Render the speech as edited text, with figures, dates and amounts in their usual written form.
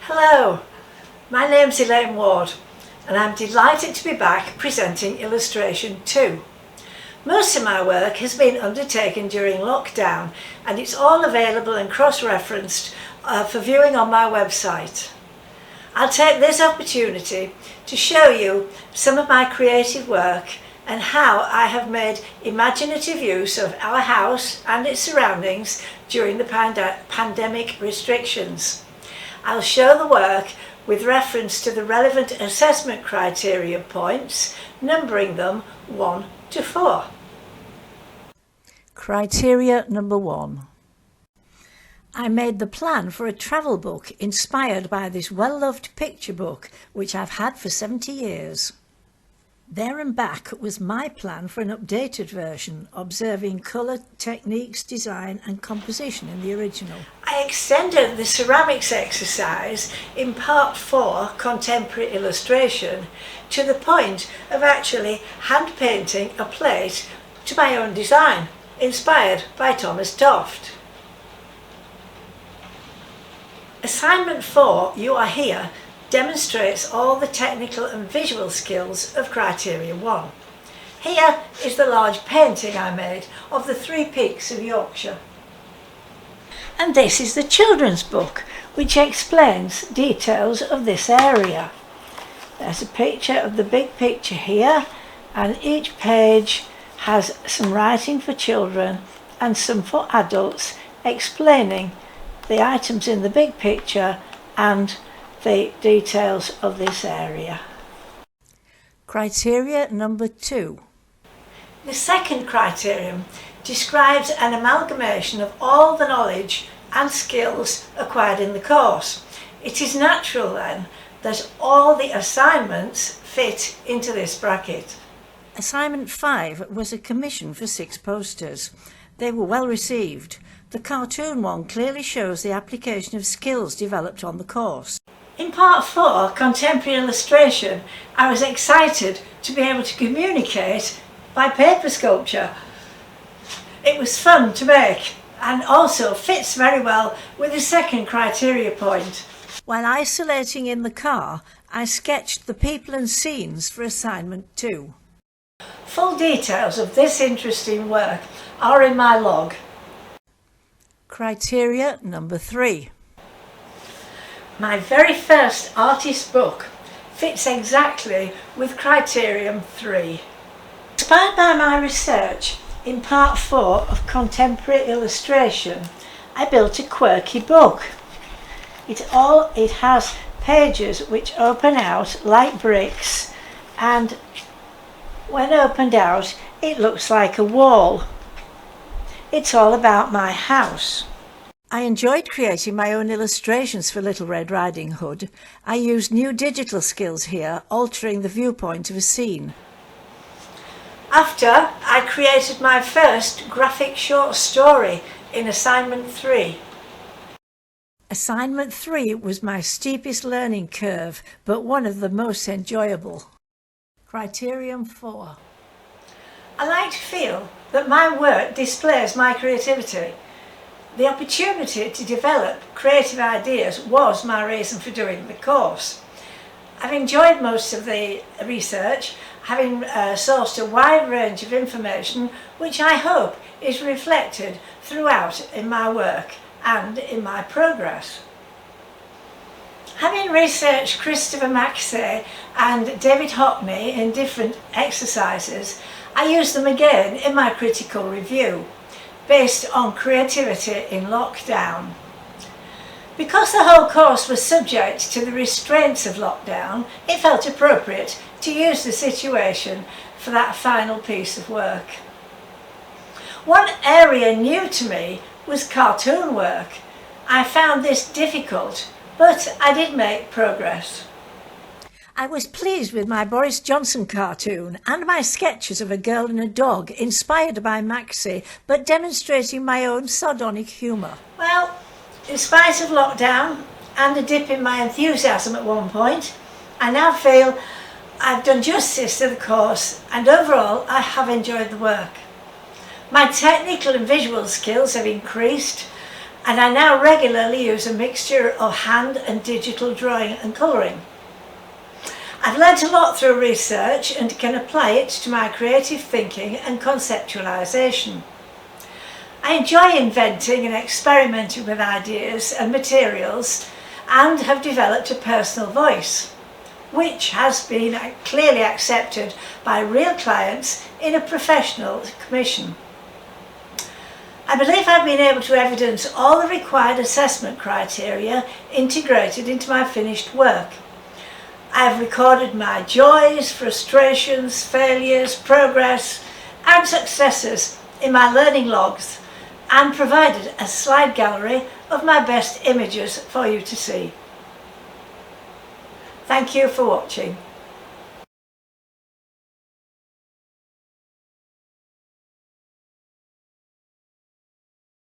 Hello, my name's Elaine Ward and I'm delighted to be back presenting illustration 2. Most of my work has been undertaken during lockdown and it's all available and cross-referenced for viewing on my website. I'll take this opportunity to show you some of my creative work and how I have made imaginative use of our house and its surroundings during the pandemic restrictions. I'll show the work with reference to the relevant assessment criteria points, numbering them 1 to 4. Criteria number 1. I made the plan for a travel book inspired by this well-loved picture book which I've had for 70 years. There and back was my plan for an updated version, observing colour, techniques, design and composition in the original. I extended the ceramics exercise in part 4, contemporary illustration, to the point of actually hand painting a plate to my own design, inspired by Thomas Toft. Assignment 4, You Are Here, demonstrates all the technical and visual skills of Criteria 1. Here is the large painting I made of the 3 peaks of Yorkshire. And this is the children's book, which explains details of this area. There's a picture of the big picture here, and each page has some writing for children and some for adults, explaining the items in the big picture and the details of this area. Criteria number 2. The second criterion describes an amalgamation of all the knowledge and skills acquired in the course. It is natural then that all the assignments fit into this bracket. Assignment 5 was a commission for 6 posters. They were well received. The cartoon one clearly shows the application of skills developed on the course. In part 4, contemporary illustration, I was excited to be able to communicate by paper sculpture. It was fun to make and also fits very well with the second criteria point. While isolating in the car, I sketched the people and scenes for assignment 2. Full details of this interesting work are in my log. Criteria number 3. My very first artist book fits exactly with criterion 3. Inspired by my research in part 4 of contemporary illustration, I built a quirky book. It has pages which open out like bricks, and when opened out it looks like a wall. It's all about my house. I enjoyed creating my own illustrations for Little Red Riding Hood. I used new digital skills here, altering the viewpoint of a scene. After, I created my first graphic short story in assignment 3. Assignment 3 was my steepest learning curve, but one of the most enjoyable. Criterion 4. I like to feel that my work displays my creativity. The opportunity to develop creative ideas was my reason for doing the course. I've enjoyed most of the research, having sourced a wide range of information which I hope is reflected throughout in my work and in my progress. Having researched Christopher Maxey and David Hockney in different exercises, I use them again in my critical review, based on creativity in lockdown. Because the whole course was subject to the restraints of lockdown, it felt appropriate to use the situation for that final piece of work. One area new to me was cartoon work. I found this difficult, but I did make progress. I was pleased with my Boris Johnson cartoon and my sketches of a girl and a dog, inspired by Maxey, but demonstrating my own sardonic humour. Well, in spite of lockdown and a dip in my enthusiasm at one point, I now feel I've done justice to the course and overall I have enjoyed the work. My technical and visual skills have increased and I now regularly use a mixture of hand and digital drawing and colouring. I've learnt a lot through research and can apply it to my creative thinking and conceptualisation. I enjoy inventing and experimenting with ideas and materials and have developed a personal voice, which has been clearly accepted by real clients in a professional commission. I believe I've been able to evidence all the required assessment criteria integrated into my finished work. I have recorded my joys, frustrations, failures, progress and successes in my learning logs and provided a slide gallery of my best images for you to see. Thank you for watching.